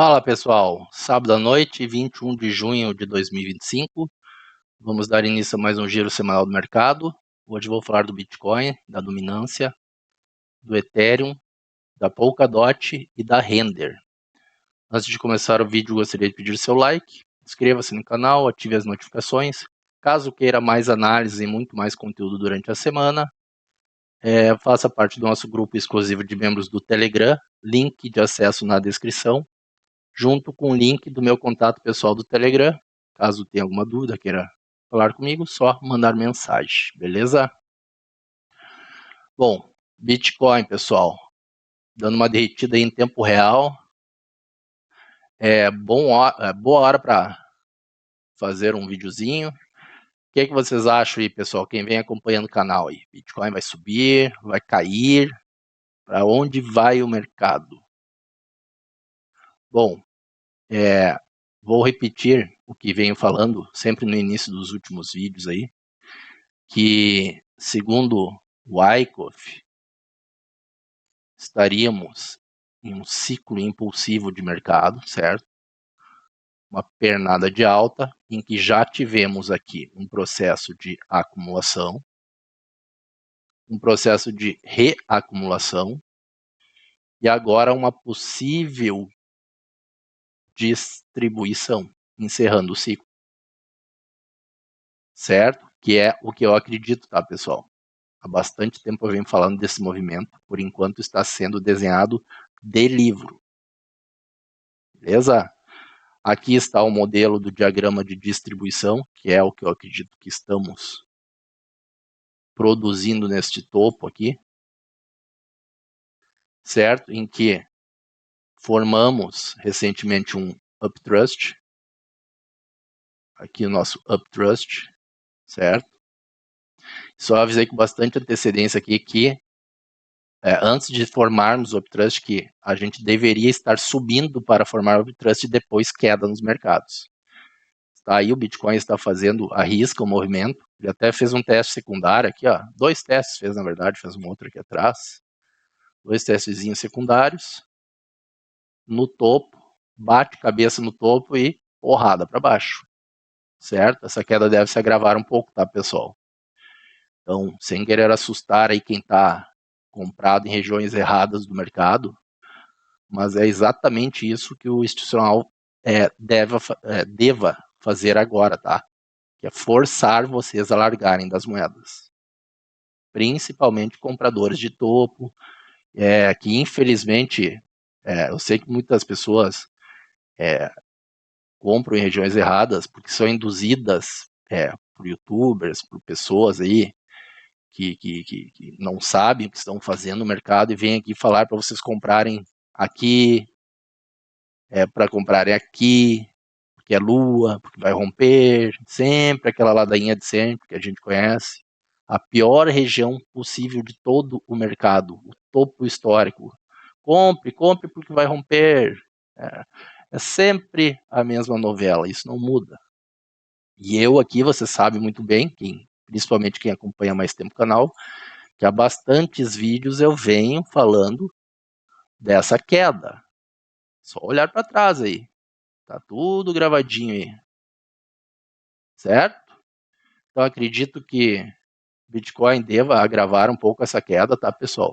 Fala pessoal, sábado à noite, 21 de junho de 2025, vamos dar início a mais um giro semanal do mercado. Hoje vou falar do Bitcoin, da dominância, do Ethereum, da Polkadot e da Render. Antes de começar o vídeo, gostaria de pedir seu like, inscreva-se no canal, ative as notificações. Caso queira mais análise e muito mais conteúdo durante a semana, faça parte do nosso grupo exclusivo de membros do Telegram, link de acesso na descrição, junto com o link do meu contato pessoal do Telegram. Caso tenha alguma dúvida, queira falar comigo, só mandar mensagem, beleza? Bom, Bitcoin, pessoal, dando uma derretida aí em tempo real. Boa hora para fazer um videozinho. O que vocês acham aí, pessoal? Quem vem acompanhando o canal aí? Bitcoin vai subir, vai cair? Para onde vai o mercado? Bom, vou repetir o que venho falando sempre no início dos últimos vídeos aí, que segundo Wyckoff, estaríamos em um ciclo impulsivo de mercado, certo? Uma pernada de alta, em que já tivemos aqui um processo de acumulação, um processo de reacumulação, e agora uma possível distribuição, encerrando o ciclo. Certo? Que é o que eu acredito, tá, pessoal? Há bastante tempo eu venho falando desse movimento, por enquanto está sendo desenhado de livro. Beleza? Aqui está o modelo do diagrama de distribuição, que é o que eu acredito que estamos produzindo neste topo aqui, certo? Em que formamos recentemente um uptrust, aqui o nosso uptrust, certo? Só avisei com bastante antecedência aqui que antes de formarmos o uptrust, que a gente deveria estar subindo para formar o uptrust e depois queda nos mercados. Aí o Bitcoin está fazendo a risca o movimento. Ele até fez um teste secundário aqui, ó. 2 testes fez, na verdade, fez um outro aqui atrás. 2 testezinhos secundários. No topo, bate cabeça no topo e porrada para baixo. Certo? Essa queda deve se agravar um pouco, tá, pessoal? Então, sem querer assustar aí quem está comprado em regiões erradas do mercado, mas é exatamente isso que o institucional deva fazer agora, tá? Que é forçar vocês a largarem das moedas. Principalmente compradores de topo, que infelizmente, eu sei que muitas pessoas compram em regiões erradas porque são induzidas por youtubers, por pessoas aí que não sabem o que estão fazendo no mercado e vêm aqui falar para vocês comprarem aqui, para comprarem aqui, porque é lua, porque vai romper, sempre aquela ladainha de sempre que a gente conhece. A pior região possível de todo o mercado, o topo histórico. Compre, compre porque vai romper. É sempre a mesma novela, isso não muda. E eu aqui, você sabe muito bem, principalmente quem acompanha mais tempo o canal, que há bastantes vídeos eu venho falando dessa queda. Só olhar para trás aí. Tá tudo gravadinho aí. Certo? Então acredito que Bitcoin deva agravar um pouco essa queda, tá, pessoal?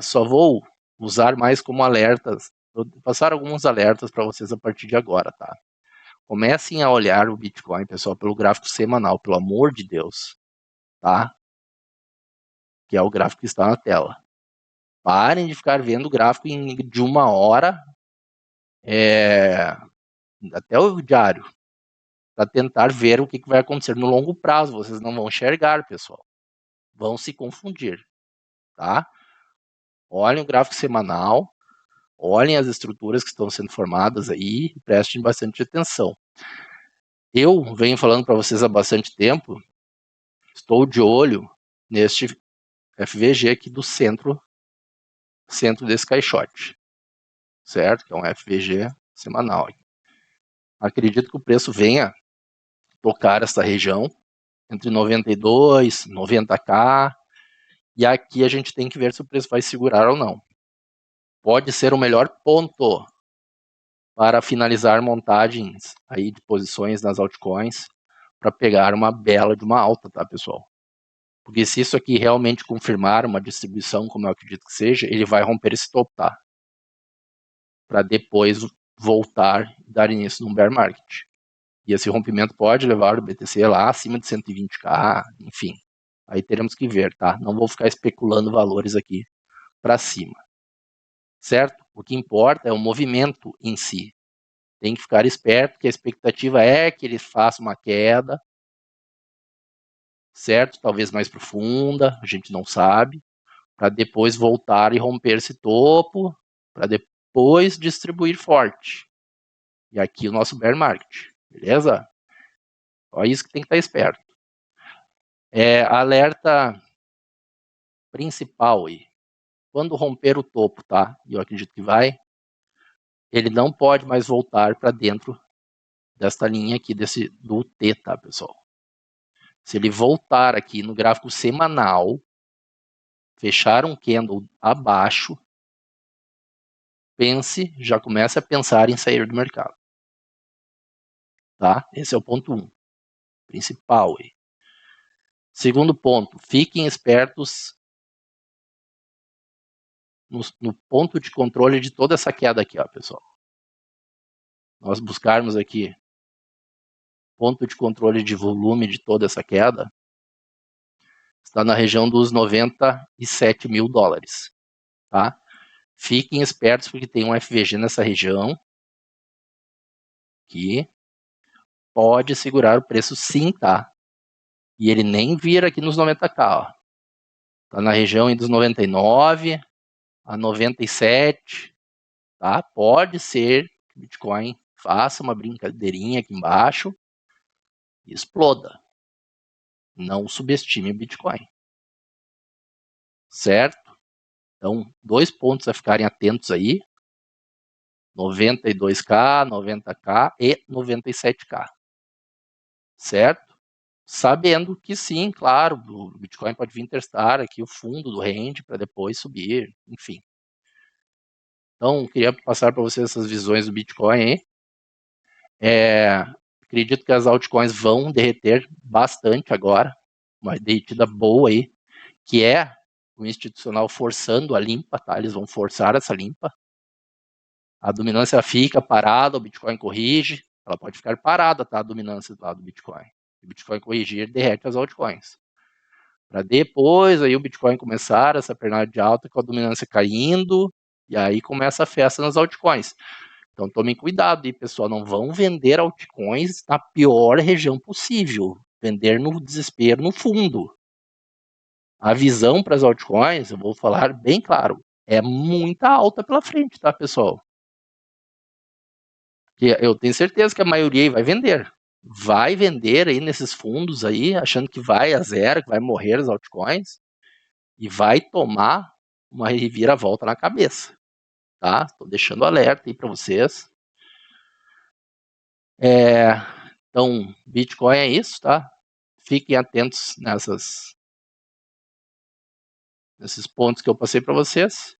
Só vou usar mais como alertas, vou passar alguns alertas para vocês a partir de agora, tá? Comecem a olhar o Bitcoin, pessoal, pelo gráfico semanal, pelo amor de Deus, tá? Que é o gráfico que está na tela. Parem de ficar vendo o gráfico de 1 hora, até o diário, para tentar ver o que vai acontecer no longo prazo. Vocês não vão enxergar, pessoal. Vão se confundir, tá? Olhem o gráfico semanal, olhem as estruturas que estão sendo formadas aí e prestem bastante atenção. Eu venho falando para vocês há bastante tempo, estou de olho neste FVG aqui do centro desse caixote, certo? Que é um FVG semanal. Acredito que o preço venha tocar essa região entre 92, 90k, e aqui a gente tem que ver se o preço vai segurar ou não. Pode ser o melhor ponto para finalizar montagens aí de posições nas altcoins para pegar uma bela de uma alta, tá, pessoal? Porque se isso aqui realmente confirmar uma distribuição, como eu acredito que seja, ele vai romper esse topo, tá? Para depois voltar e dar início num bear market. E esse rompimento pode levar o BTC lá acima de 120k, enfim. Aí teremos que ver, tá? Não vou ficar especulando valores aqui para cima. Certo? O que importa é o movimento em si. Tem que ficar esperto, que a expectativa é que ele faça uma queda, certo? Talvez mais profunda, a gente não sabe, para depois voltar e romper esse topo, para depois distribuir forte. E aqui o nosso bear market, beleza? Só isso que tem que estar esperto. Alerta principal aí. Quando romper o topo, tá? E eu acredito que vai, ele não pode mais voltar para dentro desta linha aqui, do T, tá, pessoal? Se ele voltar aqui no gráfico semanal, fechar um candle abaixo, já comece a pensar em sair do mercado. Tá? Esse é o ponto 1, principal aí. Segundo ponto, fiquem espertos no ponto de controle de toda essa queda aqui, ó, pessoal. Nós buscarmos aqui ponto de controle de volume de toda essa queda, está na região dos 97 mil dólares, tá? Fiquem espertos porque tem um FVG nessa região que pode segurar o preço sim, tá? E ele nem vira aqui nos 90k, ó. Tá na região dos 99 a 97, tá? Pode ser que o Bitcoin faça uma brincadeirinha aqui embaixo e exploda. Não subestime o Bitcoin. Certo? Então, 2 pontos a ficarem atentos aí. 92k, 90k e 97k. Certo? Sabendo que sim, claro, o Bitcoin pode vir testar aqui o fundo do range para depois subir, enfim. Então, queria passar para vocês essas visões do Bitcoin aí. Acredito que as altcoins vão derreter bastante agora, uma derretida boa aí, que é o institucional forçando a limpa, tá? Eles vão forçar essa limpa. A dominância fica parada, o Bitcoin corrige, ela pode ficar parada, tá? A dominância do lado do Bitcoin. Se o Bitcoin corrigir, derrete as altcoins. Para depois aí o Bitcoin começar essa pernada de alta com a dominância caindo, e aí começa a festa nas altcoins. Então tomem cuidado aí, pessoal, não vão vender altcoins na pior região possível, vender no desespero no fundo. A visão para as altcoins, eu vou falar bem claro, é muita alta pela frente, tá, pessoal? Que eu tenho certeza que a maioria vai vender. Vai vender aí nesses fundos aí, achando que vai a zero, que vai morrer as altcoins, e vai tomar uma reviravolta na cabeça, tá? Tô deixando alerta aí para vocês. Então, Bitcoin é isso, tá? Fiquem atentos nesses pontos que eu passei para vocês.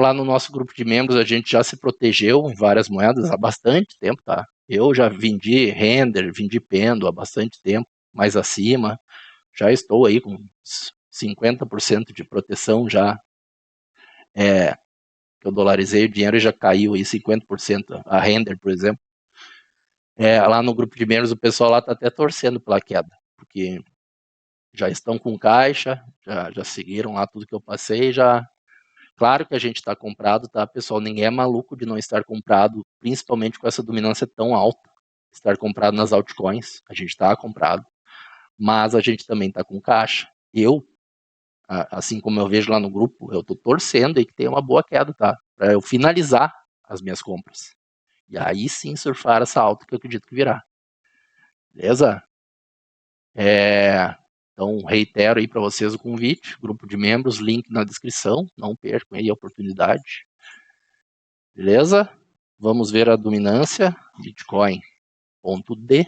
Lá no nosso grupo de membros a gente já se protegeu em várias moedas há bastante tempo, tá? Eu já vendi Render, vendi Pendo há bastante tempo, mais acima. Já estou aí com 50% de proteção já. Eu dolarizei o dinheiro e já caiu aí 50%. A Render, por exemplo. Lá no grupo de membros o pessoal lá tá até torcendo pela queda, porque já estão com caixa, já seguiram lá tudo que eu passei, já. Claro que a gente está comprado, tá, pessoal? Ninguém é maluco de não estar comprado, principalmente com essa dominância tão alta. Estar comprado nas altcoins, a gente está comprado, mas a gente também está com caixa. Eu, assim como eu vejo lá no grupo, eu estou torcendo aí que tenha uma boa queda, tá? Para eu finalizar as minhas compras. E aí sim surfar essa alta que eu acredito que virá. Beleza? Então, reitero aí para vocês o convite, grupo de membros, link na descrição, não percam aí a oportunidade. Beleza? Vamos ver a dominância, Bitcoin.D.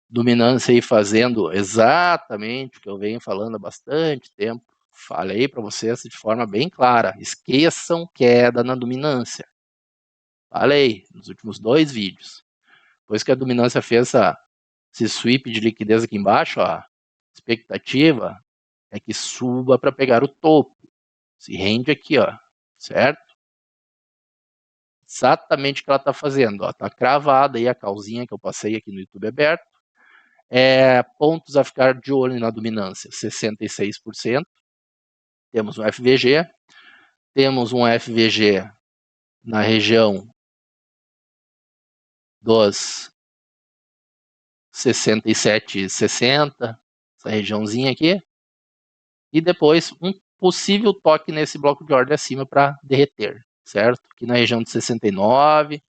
Dominância aí fazendo exatamente o que eu venho falando há bastante tempo. Falei para vocês de forma bem clara, esqueçam queda na dominância. Falei nos últimos 2 vídeos. Depois que a dominância fez esse sweep de liquidez aqui embaixo, ó, expectativa é que suba para pegar o topo. Se rende aqui, ó, certo? Exatamente o que ela está fazendo, ó, tá cravada aí a calzinha que eu passei aqui no YouTube aberto. Pontos a ficar de olho na dominância, 66%. Temos um FVG, na região dos 67,60, essa regiãozinha aqui, e depois um possível toque nesse bloco de ordem acima para derreter, certo? Aqui na região de 69,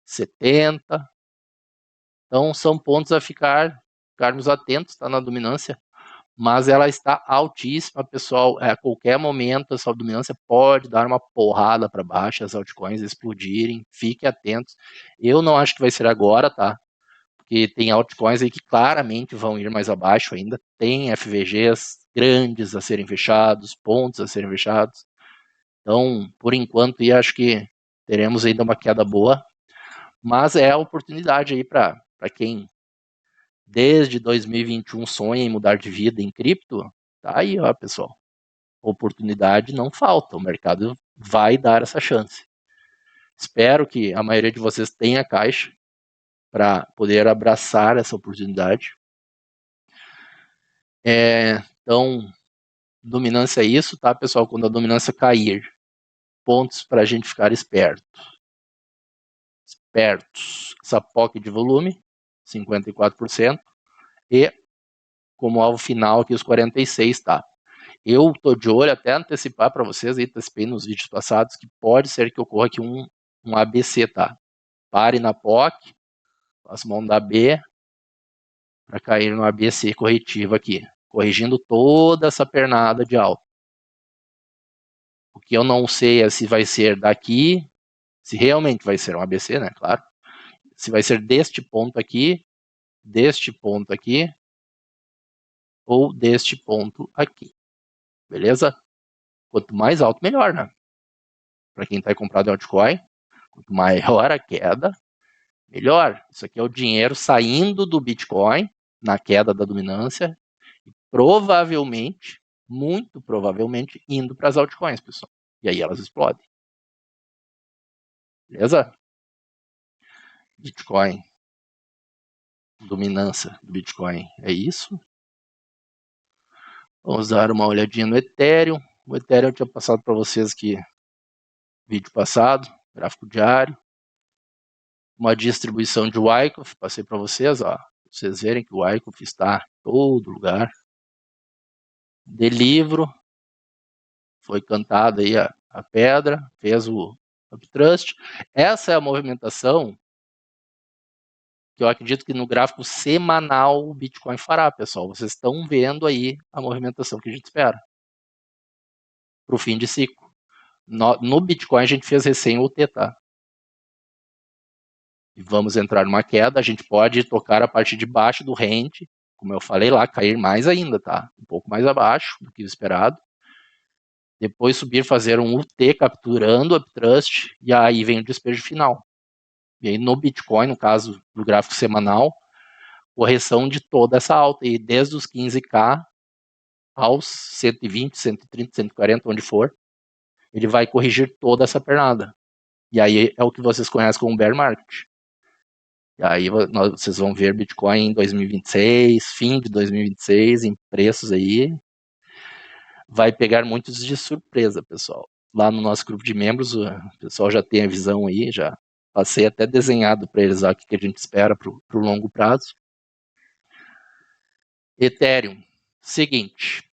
70. Então são pontos a ficarmos atentos, tá, na dominância, mas ela está altíssima, pessoal. A qualquer momento essa dominância pode dar uma porrada para baixo, as altcoins explodirem. Fiquem atentos. Eu não acho que vai ser agora, tá? Porque tem altcoins aí que claramente vão ir mais abaixo ainda. Tem FVGs grandes a serem fechados, pontos a serem fechados. Então, por enquanto, eu acho que teremos ainda uma queda boa. Mas é a oportunidade aí para quem desde 2021 sonha em mudar de vida em cripto. Tá aí, ó, pessoal. Oportunidade não falta. O mercado vai dar essa chance. Espero que a maioria de vocês tenha caixa para poder abraçar essa oportunidade. Então, dominância é isso, tá, pessoal? Quando a dominância cair, pontos para a gente ficar espertos. Essa POC de volume, 54%. E como alvo final aqui, os 46%, tá? Eu tô de olho, até antecipar para vocês, aí antecipei nos vídeos passados, que pode ser que ocorra aqui um ABC, tá? Pare na POC, faça uma onda B, para cair no ABC corretivo aqui, corrigindo toda essa pernada de alta. O que eu não sei é se vai ser daqui, se realmente vai ser um ABC, né, claro. Se vai ser deste ponto aqui, ou deste ponto aqui. Beleza? Quanto mais alto, melhor, né? Para quem está comprado em altcoin, quanto maior a queda, melhor. Isso aqui é o dinheiro saindo do Bitcoin na queda da dominância e provavelmente, muito provavelmente, indo para as altcoins, pessoal. E aí elas explodem. Beleza? Bitcoin. Dominância do Bitcoin. É isso. Vamos dar uma olhadinha no Ethereum. O Ethereum eu tinha passado para vocês aqui vídeo passado, gráfico diário. Uma distribuição de Wyckoff, passei para vocês, ó. Vocês verem que o Wyckoff está em todo lugar. De livro, foi cantado aí a pedra, fez o uptrust. Essa é a movimentação que eu acredito que no gráfico semanal o Bitcoin fará, pessoal. Vocês estão vendo aí a movimentação que a gente espera para o fim de ciclo. No Bitcoin a gente fez recém o T, tá? E vamos entrar numa queda, a gente pode tocar a parte de baixo do range, como eu falei lá, cair mais ainda, tá? Um pouco mais abaixo do que o esperado. Depois subir, fazer um UT capturando o uptrust, e aí vem o despejo final. E aí no Bitcoin, no caso do gráfico semanal, correção de toda essa alta, e desde os 15K aos 120, 130, 140, onde for, ele vai corrigir toda essa pernada. E aí é o que vocês conhecem como bear market. E aí vocês vão ver Bitcoin em 2026, fim de 2026, em preços aí. Vai pegar muitos de surpresa, pessoal. Lá no nosso grupo de membros, o pessoal já tem a visão aí, já passei até desenhado para eles o que a gente espera para o longo prazo. Ethereum, seguinte,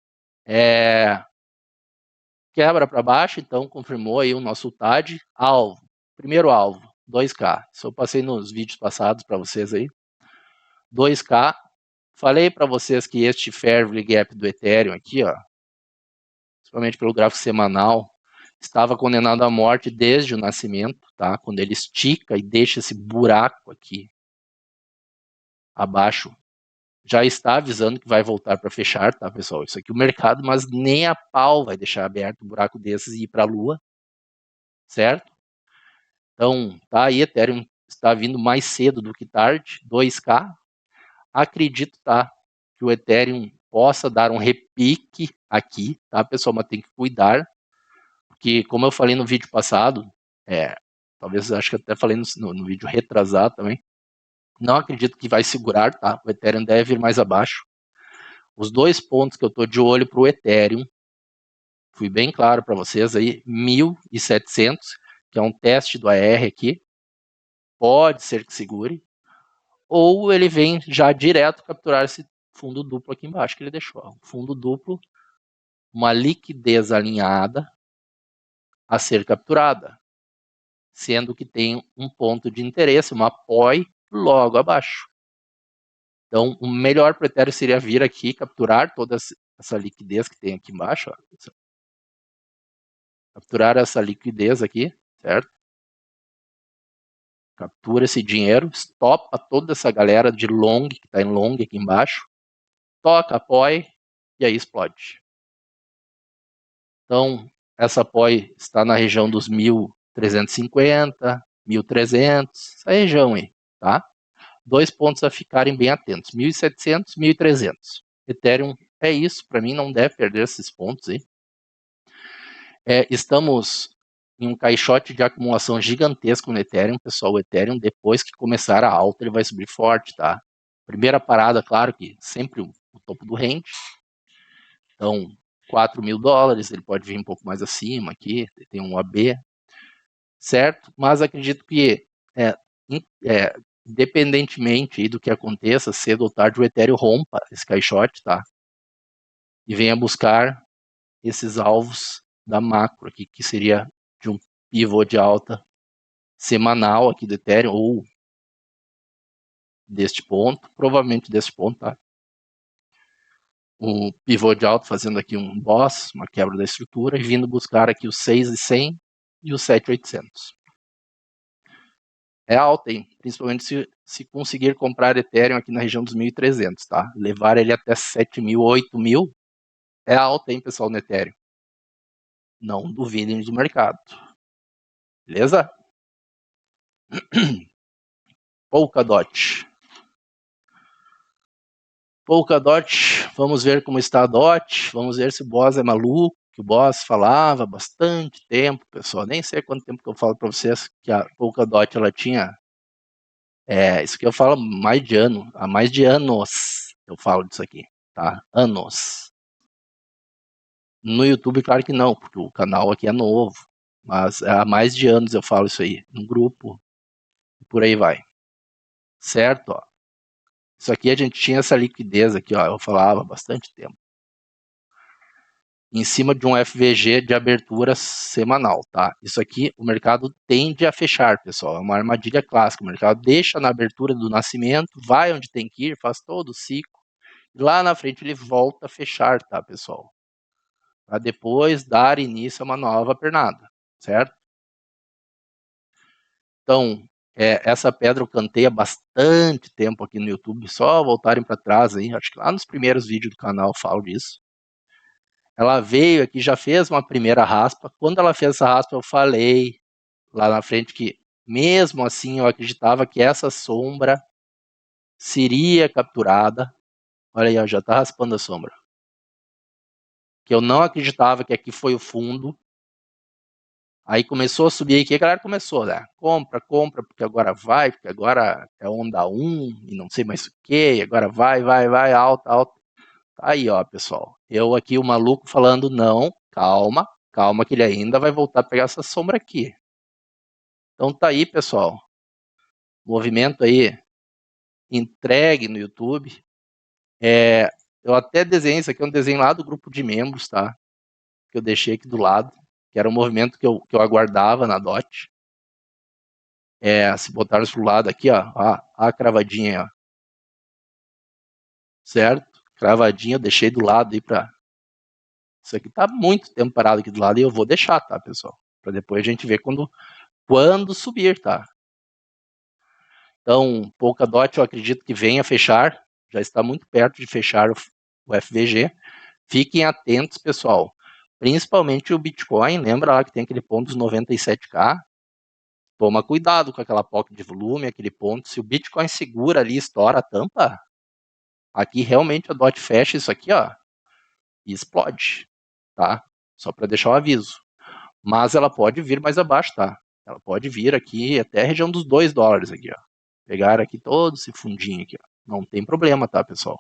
quebra para baixo, então confirmou aí o nosso TAD, alvo, primeiro alvo, 2K, isso eu passei nos vídeos passados para vocês aí, 2K, falei para vocês que este fair value gap do Ethereum aqui, ó, principalmente pelo gráfico semanal, estava condenado à morte desde o nascimento, tá? Quando ele estica e deixa esse buraco aqui abaixo, já está avisando que vai voltar para fechar, tá, pessoal? Isso aqui é o mercado, mas nem a pau vai deixar aberto um buraco desses e ir para a lua, certo? Então, tá aí, Ethereum está vindo mais cedo do que tarde, 2K. Acredito, tá, que o Ethereum possa dar um repique aqui, tá, pessoal? Mas tem que cuidar, porque como eu falei no vídeo passado, talvez acho que até falei no vídeo retrasado também, não acredito que vai segurar, tá? O Ethereum deve ir mais abaixo. Os 2 pontos que eu tô de olho para o Ethereum, fui bem claro para vocês aí, 1.700, que é um teste do AR aqui, pode ser que segure, ou ele vem já direto capturar esse fundo duplo aqui embaixo que ele deixou. Ó. Fundo duplo, uma liquidez alinhada a ser capturada, sendo que tem um ponto de interesse, uma POI logo abaixo. Então, o melhor para o Ethereum seria vir aqui, capturar toda essa liquidez que tem aqui embaixo. Ó. Capturar essa liquidez aqui, certo? Captura esse dinheiro, estopa toda essa galera de long, que está em long aqui embaixo, toca a POI e aí explode. Então, essa POI está na região dos 1.350, 1.300, essa região aí, tá? 2 pontos a ficarem bem atentos, 1.700, 1.300. Ethereum é isso, para mim não deve perder esses pontos aí. Estamos em um caixote de acumulação gigantesco no Ethereum, pessoal. O Ethereum, depois que começar a alta, ele vai subir forte, tá? Primeira parada, claro que sempre o topo do range. Então, 4 mil dólares, ele pode vir um pouco mais acima aqui, tem um AB, certo? Mas acredito que, independentemente do que aconteça, cedo ou tarde, o Ethereum rompa esse caixote, tá? E venha buscar esses alvos da macro aqui, que seria de um pivô de alta semanal aqui do Ethereum, ou deste ponto, provavelmente deste ponto, tá? O pivô de alta fazendo aqui um boss, uma quebra da estrutura, e vindo buscar aqui os 6.100 e os 7.800. É alta, hein? Principalmente se conseguir comprar Ethereum aqui na região dos 1.300, tá? Levar ele até 7.000, 8.000, é alta, hein, pessoal, no Ethereum. Não duvidem do mercado. Beleza? Polkadot. Polkadot, vamos ver como está a DOT, vamos ver se o boss é maluco, que o boss falava bastante tempo, pessoal, nem sei quanto tempo que eu falo para vocês que a Polkadot, ela tinha, isso que eu falo mais de ano, há mais de anos eu falo disso aqui, tá? Anos. No YouTube, claro que não, porque o canal aqui é novo, mas há mais de anos eu falo isso aí, no grupo, e por aí vai. Certo, ó. Isso aqui a gente tinha essa liquidez aqui, ó, eu falava há bastante tempo. Em cima de um FVG de abertura semanal, tá? Isso aqui o mercado tende a fechar, pessoal, é uma armadilha clássica, o mercado deixa na abertura do nascimento, vai onde tem que ir, faz todo o ciclo, e lá na frente ele volta a fechar, tá, pessoal? Para depois dar início a uma nova pernada, certo? Então, essa pedra eu cantei há bastante tempo aqui no YouTube, só voltarem para trás aí, acho que lá nos primeiros vídeos do canal eu falo disso. Ela veio aqui, já fez uma primeira raspa. Quando ela fez essa raspa, eu falei lá na frente que, mesmo assim, eu acreditava que essa sombra seria capturada. Olha aí, ó, já está raspando a sombra. Que eu não acreditava que aqui foi o fundo. Aí começou a subir aqui, a galera começou, né? Compra, porque agora vai, porque agora é onda 1 e não sei mais o que, e agora vai, alta, alta. Aí, ó, pessoal, eu aqui, o maluco, falando, não, calma, que ele ainda vai voltar a pegar essa sombra aqui. Então tá aí, pessoal, movimento aí, entregue no YouTube. Eu até desenhei, isso aqui é um desenho lá do grupo de membros, tá? Que eu deixei aqui do lado, que era um movimento que eu aguardava na DOT. Se botarmos pro lado aqui, ó, a cravadinha, ó. Certo? Cravadinha, eu deixei do lado aí pra... Isso aqui tá muito tempo parado aqui do lado e eu vou deixar, tá, pessoal? Pra depois a gente ver quando subir, tá? Então, Polkadot eu acredito que venha fechar, já está muito perto de fechar o FVG. Fiquem atentos, pessoal. Principalmente o Bitcoin, lembra lá que tem aquele ponto dos 97K? toma cuidado com aquela pocket de volume, aquele ponto. Se o Bitcoin segura ali, estoura a tampa, aqui realmente a DOT fecha isso aqui, ó, e explode, tá? Só para deixar o aviso. Mas ela pode vir mais abaixo, tá? Ela pode vir aqui até a região dos $2 aqui, ó. Pegar aqui todo esse fundinho aqui, ó. Não tem problema, tá, pessoal?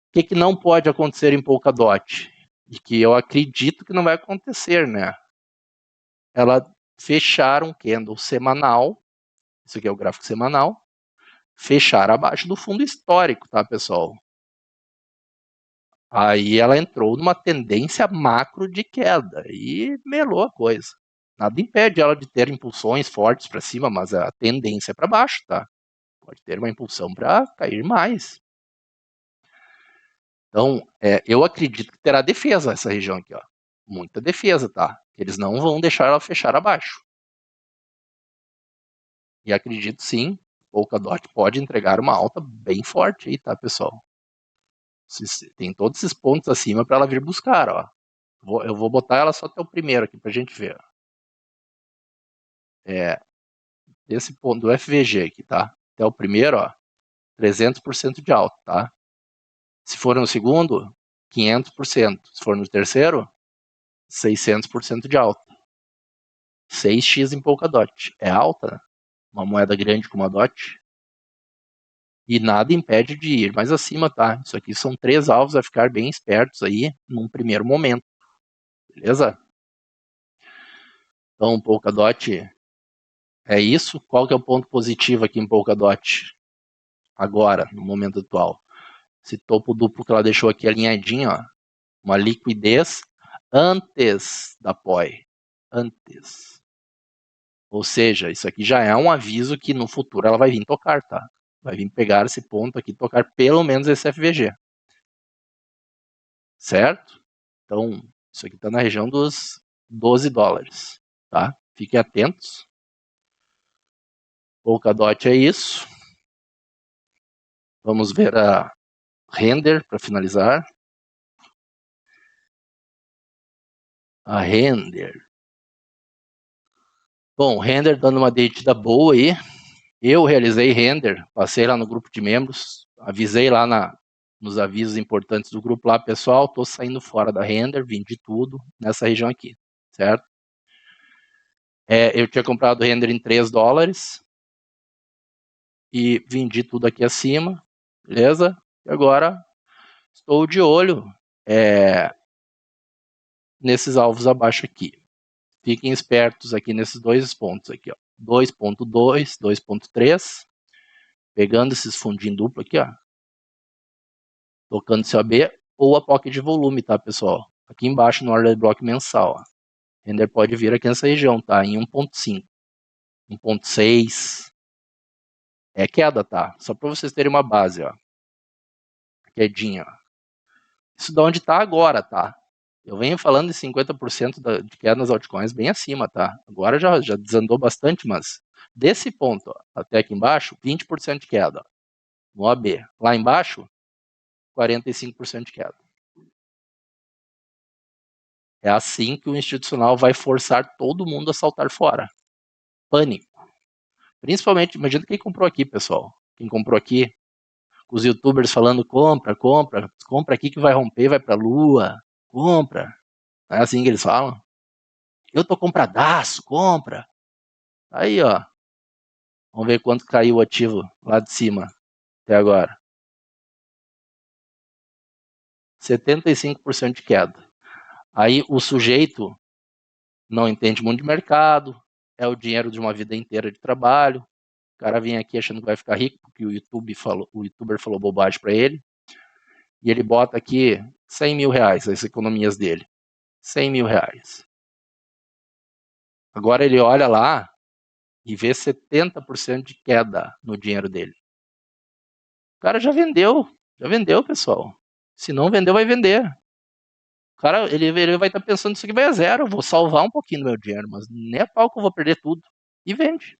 O que não pode acontecer em Polkadot? E que eu acredito que não vai acontecer, né? Ela fechar um candle semanal, isso aqui é o gráfico semanal, fechar abaixo do fundo histórico, tá, pessoal? Aí ela entrou numa tendência macro de queda e melou a coisa. Nada impede ela de ter impulsões fortes para cima, mas a tendência é para baixo, tá? Pode ter uma impulsão para cair mais. Então, eu acredito que terá defesa essa região aqui, ó. Muita defesa, tá? Eles não vão deixar ela fechar abaixo. E acredito sim, Polkadot pode entregar uma alta bem forte aí, tá, pessoal? Tem todos esses pontos acima para ela vir buscar, ó. Eu vou botar ela só até o primeiro aqui pra gente ver. Desse ponto do FVG aqui, tá? Até o primeiro, ó, 300% de alta, tá? Se for no segundo, 500%. Se for no terceiro, 600% de alta. 6x em Polkadot. É alta, né? Uma moeda grande como a DOT. E nada impede de ir mais acima, tá? Isso aqui são 3 alvos a ficar bem espertos aí num primeiro momento. Beleza? Então, Polkadot é isso. Qual que é o ponto positivo aqui em Polkadot? Agora, no momento atual. Esse topo duplo que ela deixou aqui alinhadinho, ó. Uma liquidez antes da POI. Antes. Ou seja, isso aqui já é um aviso que no futuro ela vai vir tocar, tá? Vai vir pegar esse ponto aqui e tocar pelo menos esse FVG. Certo? Então, isso aqui está na região dos $12, tá? Fiquem atentos. Polkadot é isso. Vamos ver a Render para finalizar. A Render. Bom, Render dando uma dedida boa aí. Eu realizei Render, passei lá no grupo de membros, avisei lá nos avisos importantes do grupo lá, pessoal, tô saindo fora da Render, vendi tudo nessa região aqui, certo? Eu tinha comprado Render em $3 e vendi tudo aqui acima, beleza? E agora estou de olho nesses alvos abaixo aqui. Fiquem espertos aqui nesses dois pontos aqui, ó. 2.2, 2.3, pegando esses fundinhos duplo aqui, ó. Tocando COB ou a pocket de volume, tá, pessoal? Aqui embaixo no order block mensal, ó. Render pode vir aqui nessa região, tá? Em 1.5, 1.6. É queda, tá? Só para vocês terem uma base, ó. Quedinha, ó. Isso da onde tá agora, tá? Eu venho falando de 50% de queda nas altcoins bem acima, tá? Agora já desandou bastante, mas desse ponto, ó, até aqui embaixo, 20% de queda, ó, no OAB. Lá embaixo, 45% de queda. É assim que o institucional vai forçar todo mundo a saltar fora. Pânico. Principalmente, imagina quem comprou aqui, pessoal. Quem comprou aqui, os youtubers falando compra aqui que vai romper, vai pra lua, compra. Não é assim que eles falam? Eu tô compradaço, compra. Aí, ó. Vamos ver quanto caiu o ativo lá de cima até agora. 75% de queda. Aí o sujeito não entende muito de mercado, é o dinheiro de uma vida inteira de trabalho. O cara vem aqui achando que vai ficar rico porque o youtuber falou bobagem para ele. E ele bota aqui 100 mil reais, as economias dele. 100 mil reais. Agora ele olha lá e vê 70% de queda no dinheiro dele. O cara já vendeu, pessoal. Se não vendeu, vai vender. O cara, ele vai estar pensando, isso aqui vai a zero, eu vou salvar um pouquinho do meu dinheiro, mas nem a pau que eu vou perder tudo. E vende.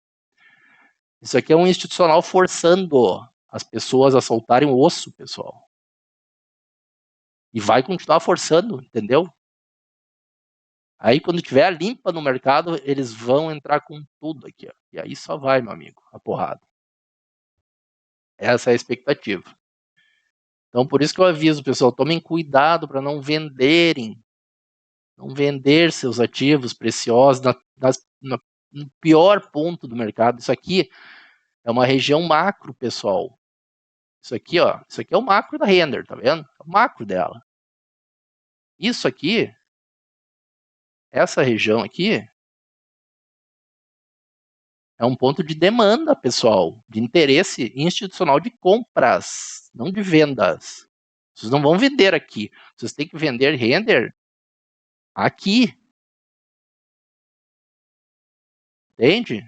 Isso aqui é um institucional forçando as pessoas a soltarem o osso, pessoal. E vai continuar forçando, entendeu? Aí quando tiver a limpa no mercado, eles vão entrar com tudo aqui, ó. E aí só vai, meu amigo, a porrada. Essa é a expectativa. Então por isso que eu aviso, pessoal, tomem cuidado para não venderem, não vender seus ativos preciosos no pior ponto do mercado. Isso aqui é uma região macro, pessoal. Isso aqui, ó, isso aqui é o macro da Render, tá vendo? É o macro dela. Isso aqui, essa região aqui, é um ponto de demanda, pessoal, de interesse institucional de compras, não de vendas. Vocês não vão vender aqui. Vocês têm que vender Render aqui. Entende?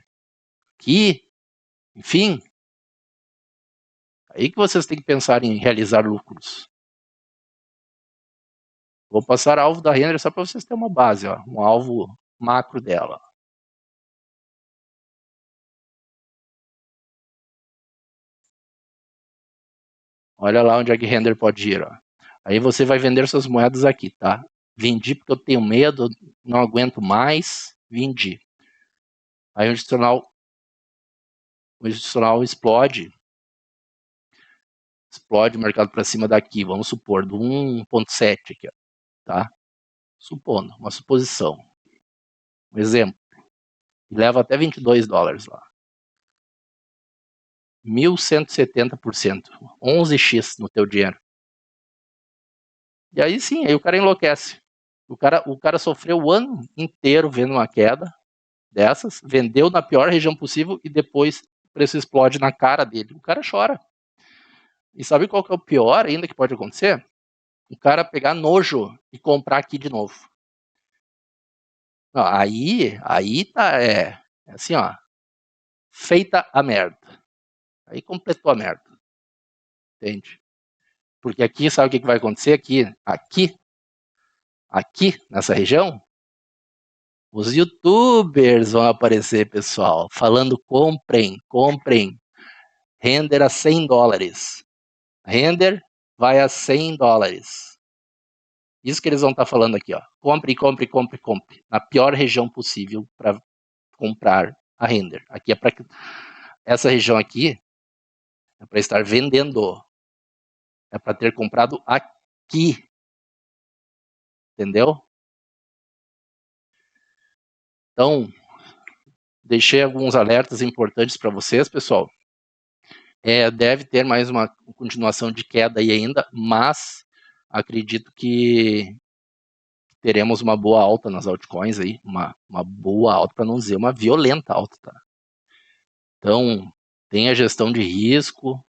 Aqui. Enfim. Aí que vocês têm que pensar em realizar lucros. Vou passar alvo da Render só para vocês terem uma base, ó, um alvo macro dela. Olha lá onde a Render pode ir, ó. Aí você vai vender suas moedas aqui, tá? Vendi porque eu tenho medo, não aguento mais, vendi. Aí o institucional explode o mercado para cima daqui, vamos supor, do 1.7 aqui, ó, tá? Supondo, uma suposição. Um exemplo. Leva até $22 lá. 1.170%. 11x no teu dinheiro. E aí sim, aí o cara enlouquece. O cara sofreu o ano inteiro vendo uma queda dessas, vendeu na pior região possível e depois o preço explode na cara dele. O cara chora. E sabe qual que é o pior ainda que pode acontecer? O cara pegar nojo e comprar aqui de novo. Não, aí tá, assim, ó, feita a merda. Aí completou a merda. Entende? Porque aqui, sabe o que vai acontecer? Aqui, nessa região, os youtubers vão aparecer, pessoal, falando comprem. Render a $100. Render vai a $100. Isso que eles vão estar falando aqui, ó. Compre. Na pior região possível para comprar a Render. Aqui é para essa região aqui é para estar vendendo. É para ter comprado aqui. Entendeu? Então, deixei alguns alertas importantes para vocês, pessoal. Deve ter mais uma continuação de queda aí ainda, mas acredito que teremos uma boa alta nas altcoins aí, uma boa alta, para não dizer uma violenta alta, tá? Então, tem a gestão de risco.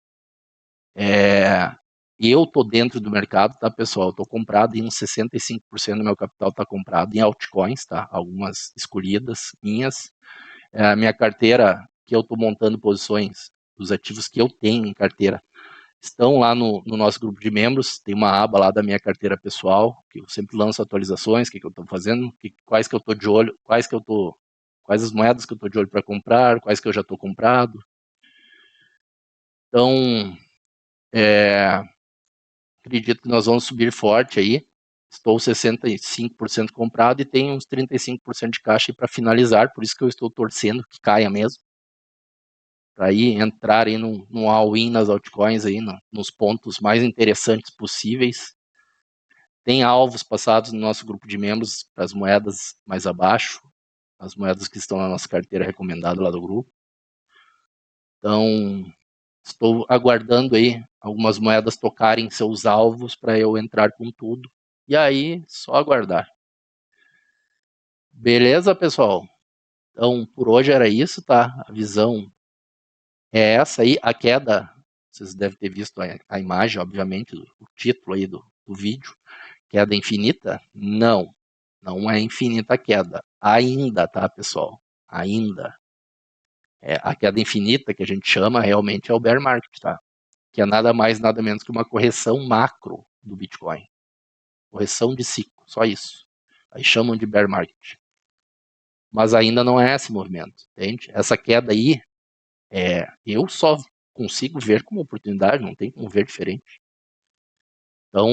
Eu tô dentro do mercado, tá, pessoal? Eu tô comprado em uns 65% do meu capital tá comprado em altcoins, tá? Algumas escolhidas minhas. A minha carteira, que eu tô montando posições dos ativos que eu tenho em carteira, estão lá no nosso grupo de membros. Tem uma aba lá da minha carteira pessoal, que eu sempre lanço atualizações, o que eu estou fazendo, quais que eu estou de olho, quais as moedas que eu estou de olho para comprar, quais que eu já estou comprado. Então, acredito que nós vamos subir forte aí. Estou 65% comprado e tenho uns 35% de caixa para finalizar, por isso que eu estou torcendo que caia mesmo. Para aí entrar aí num all-in nas altcoins aí, nos pontos mais interessantes possíveis. Tem alvos passados no nosso grupo de membros para as moedas mais abaixo, as moedas que estão na nossa carteira recomendada lá do grupo. Então, estou aguardando aí algumas moedas tocarem seus alvos para eu entrar com tudo. E aí, só aguardar. Beleza, pessoal? Então, por hoje era isso, tá? A visão é essa aí. A queda, vocês devem ter visto a imagem, obviamente, o título aí do vídeo. Queda infinita? Não. Não é infinita a queda. Ainda, tá, pessoal? Ainda. A queda infinita, que a gente chama, realmente é o bear market, tá? Que é nada mais, nada menos que uma correção macro do Bitcoin. Correção de ciclo, só isso. Aí chamam de bear market. Mas ainda não é esse movimento, entende? Essa queda aí, eu só consigo ver como oportunidade, não tem como ver diferente. Então,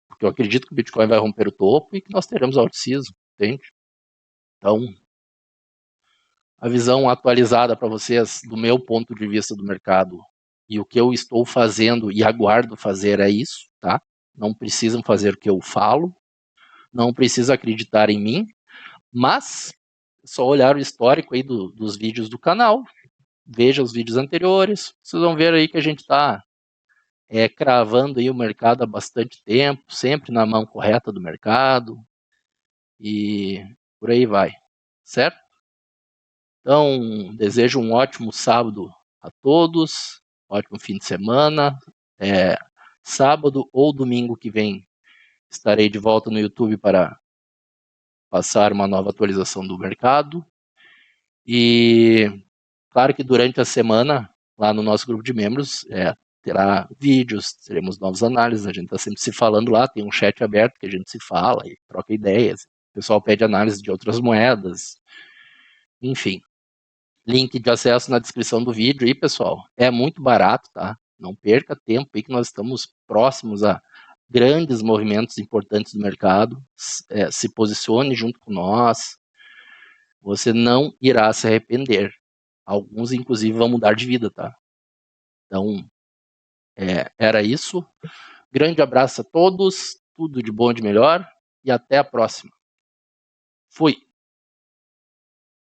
porque eu acredito que o Bitcoin vai romper o topo e que nós teremos alto siso, entende? Então, a visão atualizada para vocês do meu ponto de vista do mercado e o que eu estou fazendo e aguardo fazer é isso, tá? Não precisam fazer o que eu falo, não precisa acreditar em mim, mas só olhar o histórico aí dos vídeos do canal, veja os vídeos anteriores, vocês vão ver aí que a gente está cravando aí o mercado há bastante tempo, sempre na mão correta do mercado, e por aí vai, certo? Então, desejo um ótimo sábado a todos, ótimo fim de semana. Sábado ou domingo que vem estarei de volta no YouTube para passar uma nova atualização do mercado. E claro que durante a semana, lá no nosso grupo de membros, terá vídeos, teremos novas análises, a gente está sempre se falando lá, tem um chat aberto que a gente se fala e troca ideias. O pessoal pede análise de outras moedas, enfim. Link de acesso na descrição do vídeo aí, pessoal. É muito barato, tá? Não perca tempo aí que nós estamos próximos a grandes movimentos importantes do mercado. Se posicione junto com nós. Você não irá se arrepender. Alguns, inclusive, vão mudar de vida, tá? Então, era isso. Grande abraço a todos. Tudo de bom e de melhor. E até a próxima. Fui.